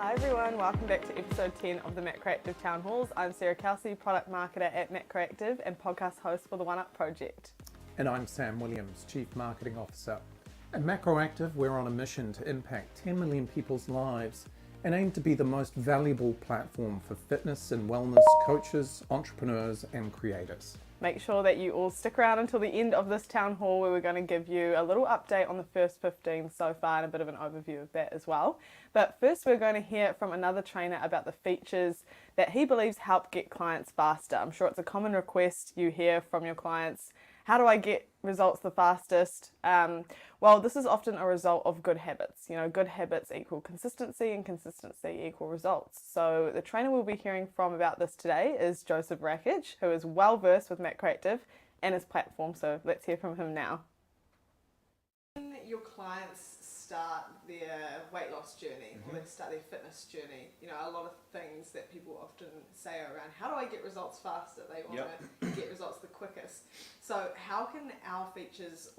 Hi everyone, welcome back to episode 10 of the MacroActive Town Halls. I'm Sarah Kelsey, product marketer at MacroActive and podcast host for the One Up project. And I'm Sam Williams, Chief Marketing Officer. At MacroActive, we're on a mission to impact 10 million people's lives and aim to be the most valuable platform for fitness and wellness coaches, entrepreneurs and creators. Make sure that you all stick around until the end of this town hall where we're going to give you a little update on the first 15 so far and a bit of an overview of that as well. But first we're going to hear from another trainer about the features that he believes help get clients faster. I'm sure it's a common request you hear from your clients. How do I get results the fastest? Well, this is often a result of good habits. You know, good habits equal consistency and consistency equal results. So the trainer we'll be hearing from about this today is Josef Rakich, who is well versed with MacroActive and his platform. So let's hear from him now. When your clients start their weight loss journey or they start their fitness journey, you know, a lot of things that people often say around how do I get results faster? They want to get results the quickest. So how can our features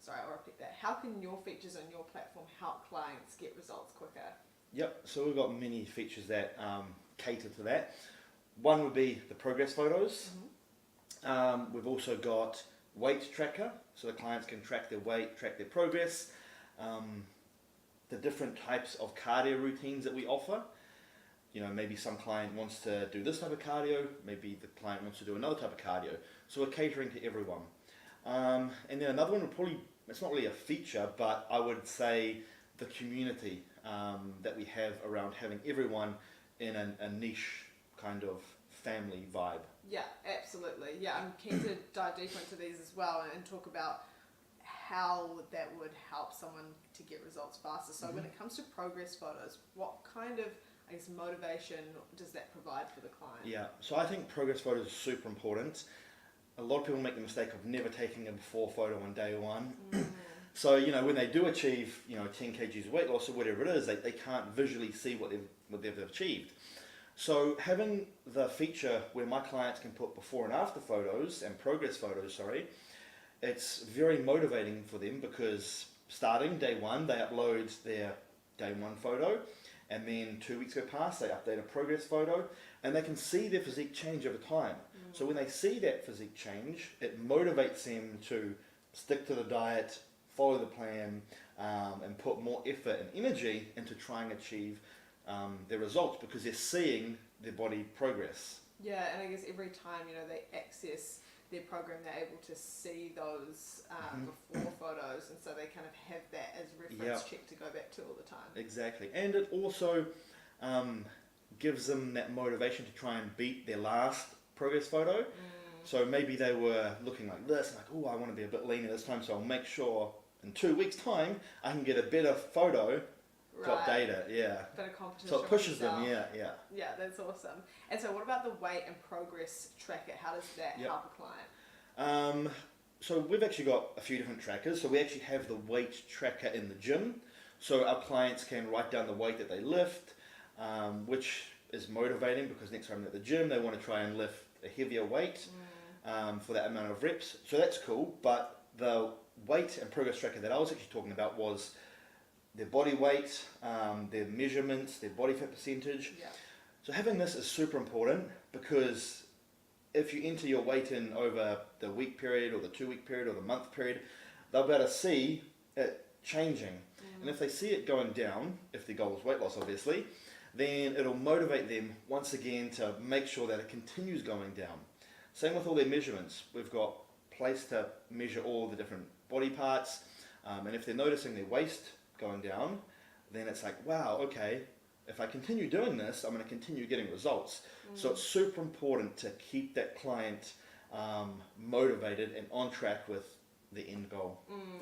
I'll repeat that. How can your features on your platform help clients get results quicker? Yep, so we've got many features that cater to that. One would be the progress photos. We've also got weight tracker, so the clients can track their weight, track their progress. The different types of cardio routines that we offer. You know, maybe some client wants to do this type of cardio, maybe the client wants to do another type of cardio. So we're catering to everyone. And then another one would probably, it's not really a feature, but I would say the community that we have around having everyone in a niche kind of family vibe. Yeah, absolutely. Yeah, I'm keen to dive deeper into these as well and talk about how that would help someone to get results faster. So when it comes to progress photos, what kind of, I guess, motivation does that provide for the client? Yeah, so I think progress photos are super important. A lot of people make the mistake of never taking a before photo on day one. So, you know, when they do achieve, 10 kgs of weight loss or whatever it is, they can't visually see what they've achieved. So having the feature where my clients can put before and after photos and progress photos, it's very motivating for them because starting day one, they upload their day one photo, and then 2 weeks go past, they update a progress photo, and they can see their physique change over time. So when they see that physique change, it motivates them to stick to the diet, follow the plan, and put more effort and energy into trying to achieve their results because they're seeing their body progress. Yeah, and I guess every time, they access their program, they're able to see those before photos, and so they kind of have that as reference check to go back to all the time. Exactly, and it also gives them that motivation to try and beat their last progress photo. So maybe they were looking like this, like, oh, I want to be a bit leaner this time, so I'll make sure in 2 weeks' time I can get a better photo to update it. Yeah. Bit of competition. So it pushes them. Yeah. Yeah, that's awesome. And so what about the weight and progress tracker? How does that help a client? So we've actually got a few different trackers. So we actually have the weight tracker in the gym. So our clients can write down the weight that they lift, which is motivating because next time they're at the gym, they want to try and lift a heavier weight for that amount of reps. So that's cool. But the weight and progress tracker that I was actually talking about was their body weight, their measurements, their body fat percentage. Yeah. So having this is super important because if you enter your weight in over the week period or the 2 week period or the month period, they'll be able to see it changing. And if they see it going down, if their goal is weight loss obviously, then it'll motivate them once again to make sure that it continues going down. Same with all their measurements. We've got place to measure all the different body parts, and if they're noticing their waist going down, then it's like, wow, okay, if I continue doing this, I'm going to continue getting results. So it's super important to keep that client motivated and on track with the end goal.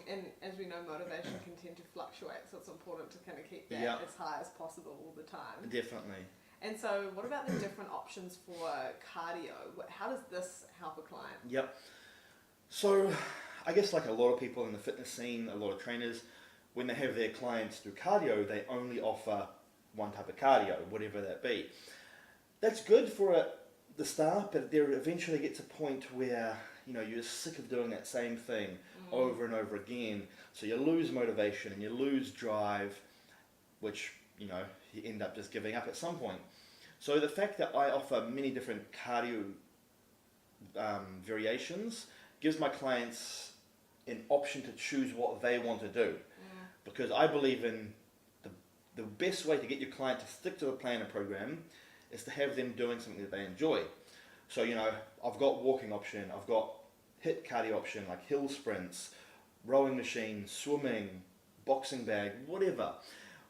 And as we know, motivation can tend to fluctuate, so it's important to kind of keep that as high as possible all the time. Definitely. And so what about the different options for cardio? How does this help a client? Yep. So I guess like a lot of people in the fitness scene, a lot of trainers, when they have their clients do cardio, they only offer one type of cardio, whatever that be. That's good for the start, but there eventually gets a point where you're sick of doing that same thing over and over again. So you lose motivation and you lose drive, which you end up just giving up at some point. So the fact that I offer many different cardio variations gives my clients an option to choose what they want to do. Because I believe in the best way to get your client to stick to the plan and program is to have them doing something that they enjoy. So, you know, I've got walking option, I've got HIIT cardio option like hill sprints, rowing machine, swimming, boxing bag, whatever.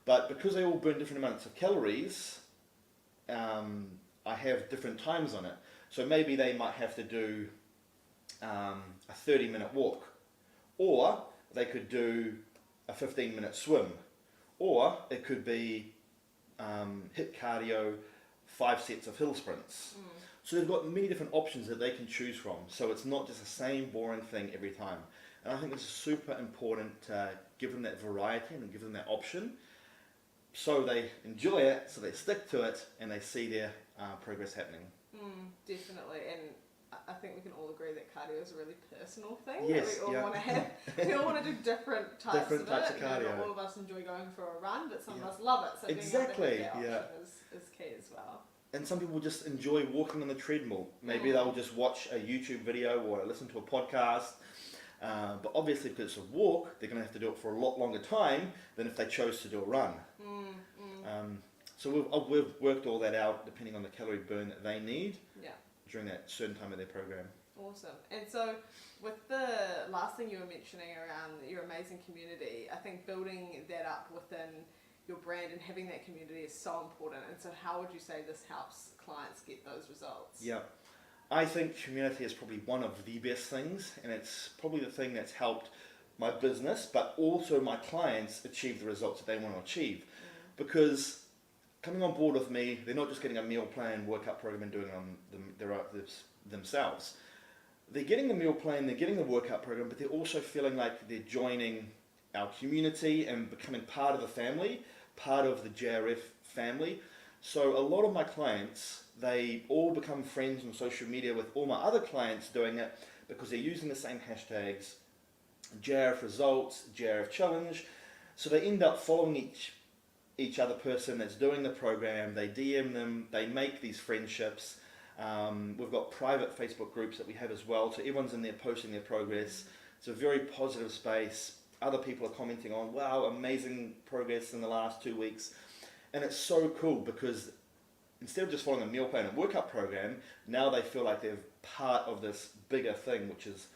But because they all burn different amounts of calories, I have different times on it. So maybe they might have to do a 30-minute walk, or they could do a 15-minute swim, or it could be HIIT cardio, 5 sets of hill sprints. So they've got many different options that they can choose from. So it's not just the same boring thing every time. And I think it's super important to give them that variety and give them that option, so they enjoy it, so they stick to it, and they see their progress happening. Definitely, and I think we can all agree that cardio is a really personal thing. Yes, that we all want to have. We all want to do different types of cardio. You know, not all of us enjoy going for a run, but some of us love it. So Exactly, being able to have that option is key as well. And some people just enjoy walking on the treadmill. Maybe they'll just watch a YouTube video or listen to a podcast. But obviously, because it's a walk, they're going to have to do it for a lot longer time than if they chose to do a run. So we've worked all that out depending on the calorie burn that they need during that certain time of their program. Awesome. And so with the last thing you were mentioning around your amazing community, I think building that up within your brand and having that community is so important. And so how would you say this helps clients get those results? Yeah. I think community is probably one of the best things, and it's probably the thing that's helped my business, but also my clients achieve the results that they want to achieve. Because coming on board with me, they're not just getting a meal plan, workout program, and doing it on themselves. They're getting the meal plan, they're getting the workout program, but they're also feeling like they're joining our community and becoming part of the family, part of the JRF family. So a lot of my clients, they all become friends on social media with all my other clients doing it because they're using the same hashtags, JRF results, JRF challenge. So they end up following each other person that's doing the program. They DM them, they make these friendships. We've got private Facebook groups that we have as well, so everyone's in there posting their progress. It's a very positive space. Other people are commenting on, wow, amazing progress in the last 2 weeks. And it's so cool because instead of just following a meal plan and workout program, now they feel like they're part of this bigger thing, which is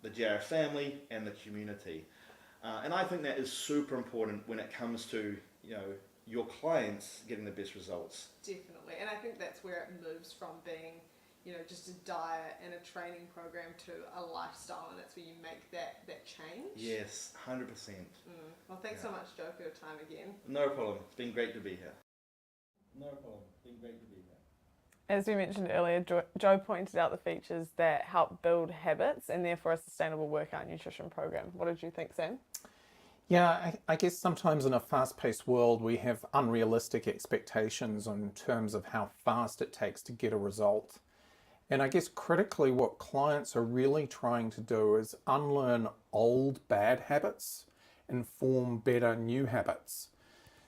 the JRF family and the community. And I think that is super important when it comes to, you know, your clients getting the best results. Definitely, and I think that's where it moves from being, you know, just a diet and a training program to a lifestyle, and that's where you make that change. Yes, 100%. Well, thanks so much, Joe, for your time again. No problem. It's been great to be here. No problem. It's been great to be here. As we mentioned earlier, Joe pointed out the features that help build habits and therefore a sustainable workout nutrition program. What did you think, Sam? Yeah, I guess sometimes in a fast-paced world we have unrealistic expectations in terms of how fast it takes to get a result. And I guess critically what clients are really trying to do is unlearn old bad habits and form better new habits.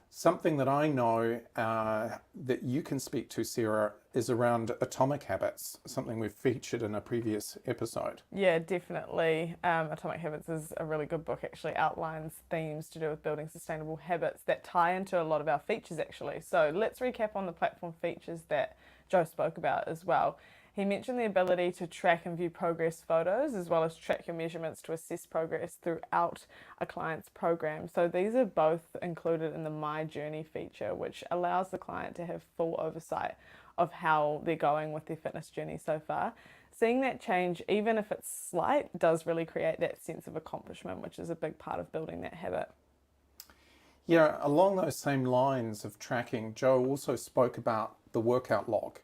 Something that I know that you can speak to, Sarah, is around atomic habits, something we've featured in a previous episode. Yeah, definitely. Atomic Habits is a really good book, actually outlines themes to do with building sustainable habits that tie into a lot of our features, actually. So let's recap on the platform features that Joe spoke about as well. He mentioned the ability to track and view progress photos, as well as track your measurements to assess progress throughout a client's program. So these are both included in the My Journey feature, which allows the client to have full oversight of how they're going with their fitness journey so far. Seeing that change, even if it's slight, does really create that sense of accomplishment, which is a big part of building that habit. Yeah, along those same lines of tracking, Joe also spoke about the workout log,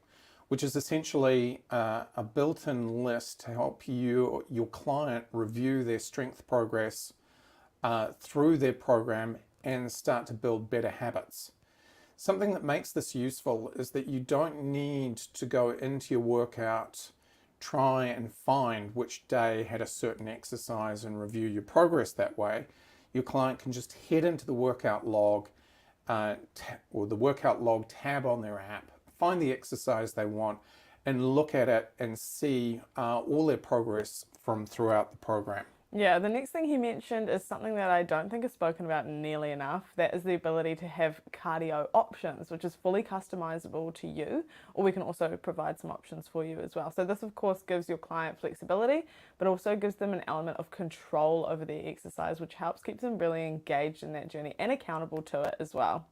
which is essentially a built-in list to help your client review their strength progress through their program and start to build better habits. Something that makes this useful is that you don't need to go into your workout, try and find which day had a certain exercise and review your progress that way. Your client can just head into the workout log, or the workout log tab on their app, find the exercise they want, and look at it and see all their progress from throughout the program. Yeah, the next thing he mentioned is something that I don't think is spoken about nearly enough. That is the ability to have cardio options, which is fully customizable to you, or we can also provide some options for you as well. So this, of course, gives your client flexibility, but also gives them an element of control over their exercise, which helps keep them really engaged in that journey and accountable to it as well.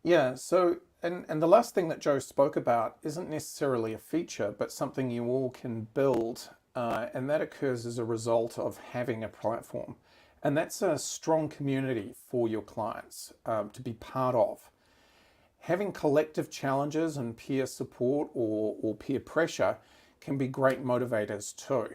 Yeah, so, and the last thing that Joe spoke about isn't necessarily a feature, but something you all can build, and that occurs as a result of having a platform. And that's a strong community for your clients to be part of. Having collective challenges and peer support or peer pressure can be great motivators too.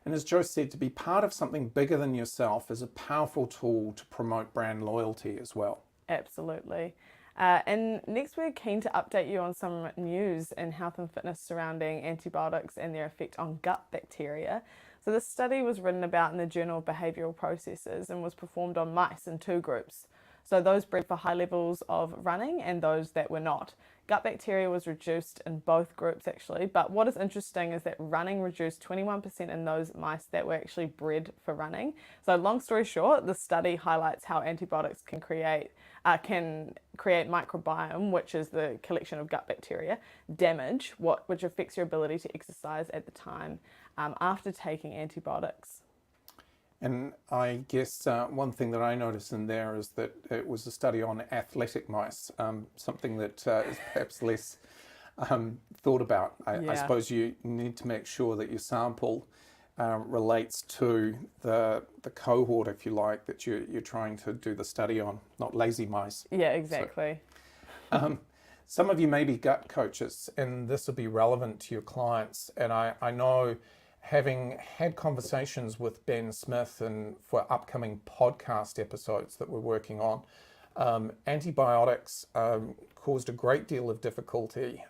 And as Joe said, to be part of something bigger than yourself is a powerful tool to promote brand loyalty as well. Absolutely. And next we're keen to update you on some news in health and fitness surrounding antibiotics and their effect on gut bacteria. So this study was written about in the Journal of Behavioural Processes and was performed on mice in 2 groups. So those bred for high levels of running and those that were not. Gut bacteria was reduced in both groups actually, but what is interesting is that running reduced 21% in those mice that were actually bred for running. So long story short, the study highlights how antibiotics can create microbiome, which is the collection of gut bacteria, damage, which affects your ability to exercise at the time after taking antibiotics. And I guess one thing that I noticed in there is that it was a study on athletic mice, something that is perhaps less thought about. I suppose you need to make sure that your sample relates to the cohort, if you like, that you're trying to do the study on, not lazy mice. Yeah, exactly. So, some of you may be gut coaches, and this will be relevant to your clients. And I know, having had conversations with Ben Smith and for upcoming podcast episodes that we're working on, antibiotics caused a great deal of difficulty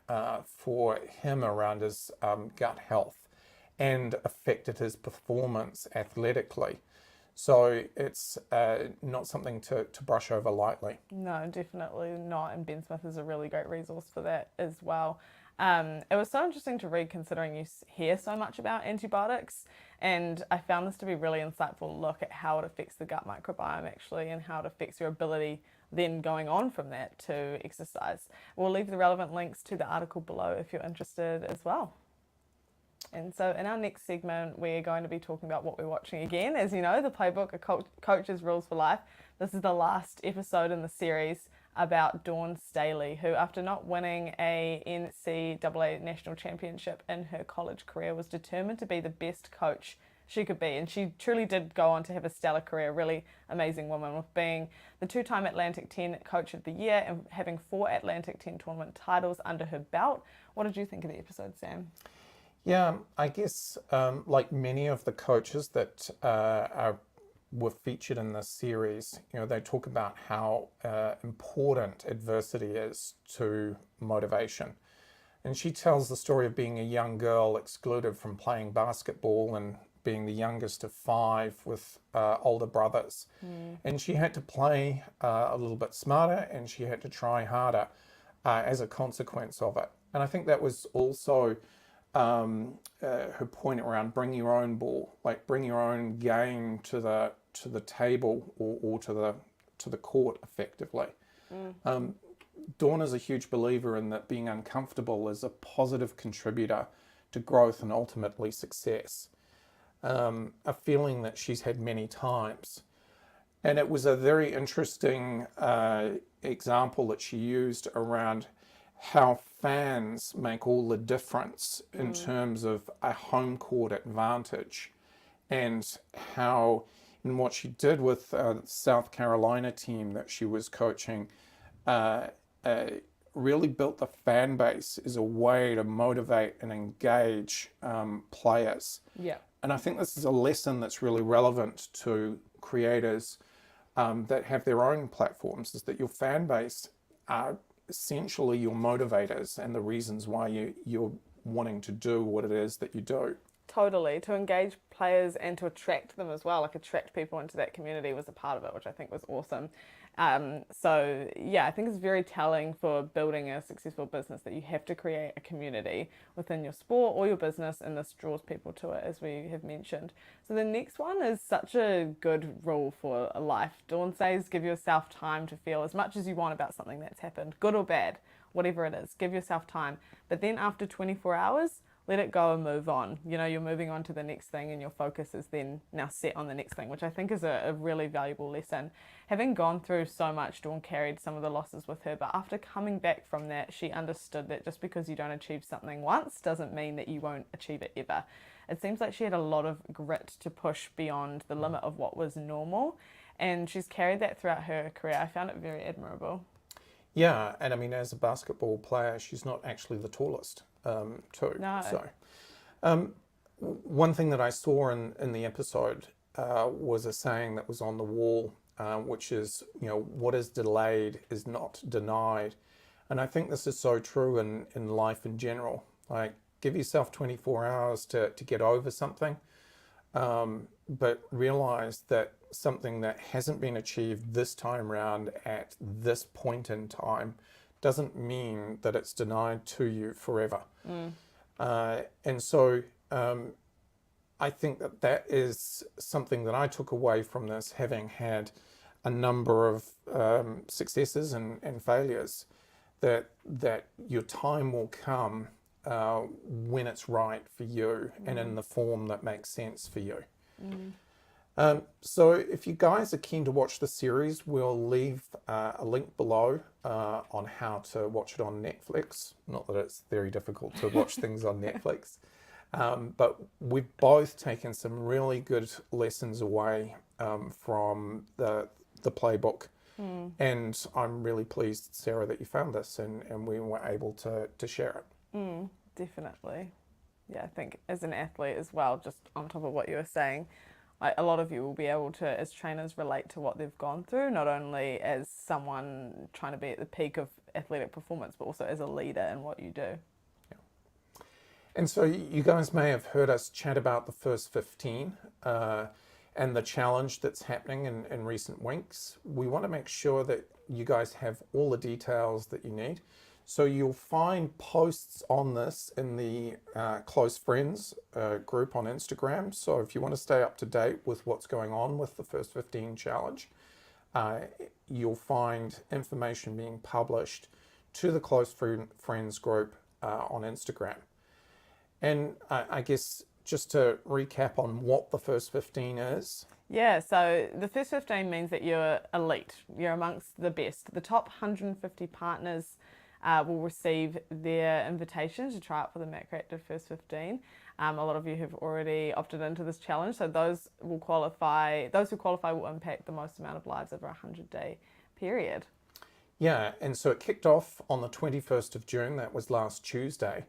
for him around his gut health and affected his performance athletically. So it's not something to brush over lightly. No, definitely not. And Ben Smith is a really great resource for that as well. It was so interesting to read considering you hear so much about antibiotics, and I found this to be a really insightful look at how it affects the gut microbiome actually and how it affects your ability then going on from that to exercise. We'll leave the relevant links to the article below if you're interested as well. And so in our next segment, we're going to be talking about what we're watching again. As you know, the playbook, A Coach's Rules for Life. This is the last episode in the series about Dawn Staley, who after not winning a NCAA national championship in her college career was determined to be the best coach she could be. And she truly did go on to have a stellar career, really amazing woman, with being the 2-time Atlantic 10 Coach of the Year and having 4 Atlantic 10 tournament titles under her belt. What did you think of the episode, Sam? Yeah, I guess like many of the coaches that were featured in this series, they talk about how important adversity is to motivation. And she tells the story of being a young girl excluded from playing basketball and being the youngest of 5 with older brothers. And she had to play a little bit smarter and she had to try harder as a consequence of it. And I think that was also her point around bring your own ball, like bring your own game to the table or to the court effectively. Dawn is a huge believer in that being uncomfortable is a positive contributor to growth and ultimately success. A feeling that she's had many times. And it was a very interesting example that she used around how fans make all the difference in terms of a home court advantage, and how, in what she did with the South Carolina team that she was coaching, really built the fan base as a way to motivate and engage players. Yeah. And I think this is a lesson that's really relevant to creators that have their own platforms, is that your fan base are essentially your motivators and the reasons why you're wanting to do what it is that you do. Totally. To engage players and to attract them as well, like attract people into that community was a part of it, which I think was awesome. So yeah, I think it's very telling for building a successful business that you have to create a community within your sport or your business, and this draws people to it, as we have mentioned. So the next one is such a good rule for life. Dawn says, give yourself time to feel as much as you want about something that's happened, good or bad, whatever it is. Give yourself time. But then after 24 hours, let it go and move on. You know, you're moving on to the next thing and your focus is then now set on the next thing, which I think is a really valuable lesson. Having gone through so much, Dawn carried some of the losses with her, but after coming back from that, she understood that just because you don't achieve something once doesn't mean that you won't achieve it ever. It seems like she had a lot of grit to push beyond the limit of what was normal, and she's carried that throughout her career. I found it very admirable. Yeah, and I mean, as a basketball player, she's not actually the tallest, too. No. So, one thing that I saw in the episode was a saying that was on the wall, which is, you know, what is delayed is not denied. And I think this is so true in life in general. Like, give yourself 24 hours to get over something, but realize that something that hasn't been achieved this time round at this point in time doesn't mean that it's denied to you forever. And so I think that is something that I took away from this, having had a number of successes and failures, that your time will come when it's right for you and in the form that makes sense for you. So if you guys are keen to watch the series, we'll leave a link below on how to watch it on Netflix. Not that it's very difficult to watch things on Netflix, but we've both taken some really good lessons away from the playbook. And I'm really pleased, Sarah, that you found this and we were able to share it. Definitely. Yeah, I think as an athlete as well, just on top of what you were saying, like a lot of you will be able to, as trainers, relate to what they've gone through, not only as someone trying to be at the peak of athletic performance, but also as a leader in what you do. Yeah. And so you guys may have heard us chat about the first 15 and the challenge that's happening in recent weeks. We want to make sure that you guys have all the details that you need. So you'll find posts on this in the close friends group on Instagram. So if you want to stay up to date with what's going on with the first 15 challenge, you'll find information being published to the close friends group on Instagram. And I guess just to recap on what the first 15 is. Yeah, so the first 15 means that you're elite. You're amongst the best. The top 150 partners will receive their invitation to try out for the MacroActive First 15. A lot of you have already opted into this challenge, so those will qualify. Those who qualify will impact the most amount of lives over a 100-day period. Yeah, and so it kicked off on the 21st of June, that was last Tuesday,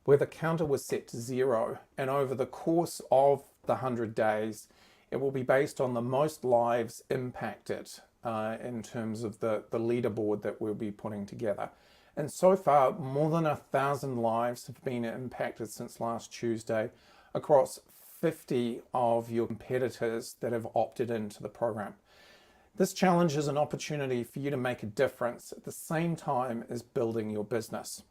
where the counter was set to 0. And over the course of the 100 days, it will be based on the most lives impacted in terms of the leaderboard that we'll be putting together. And so far, more than 1,000 lives have been impacted since last Tuesday across 50 of your competitors that have opted into the program. This challenge is an opportunity for you to make a difference at the same time as building your business.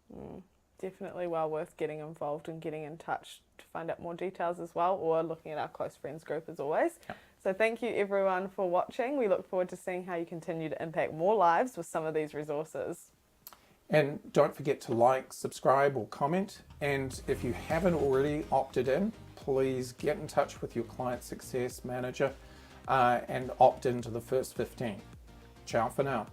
Definitely well worth getting involved and getting in touch to find out more details as well, or looking at our close friends group as always. Yep. So thank you everyone for watching. We look forward to seeing how you continue to impact more lives with some of these resources. And don't forget to like, subscribe or comment. And if you haven't already opted in, please get in touch with your client success manager and opt into the first 15. Ciao for now.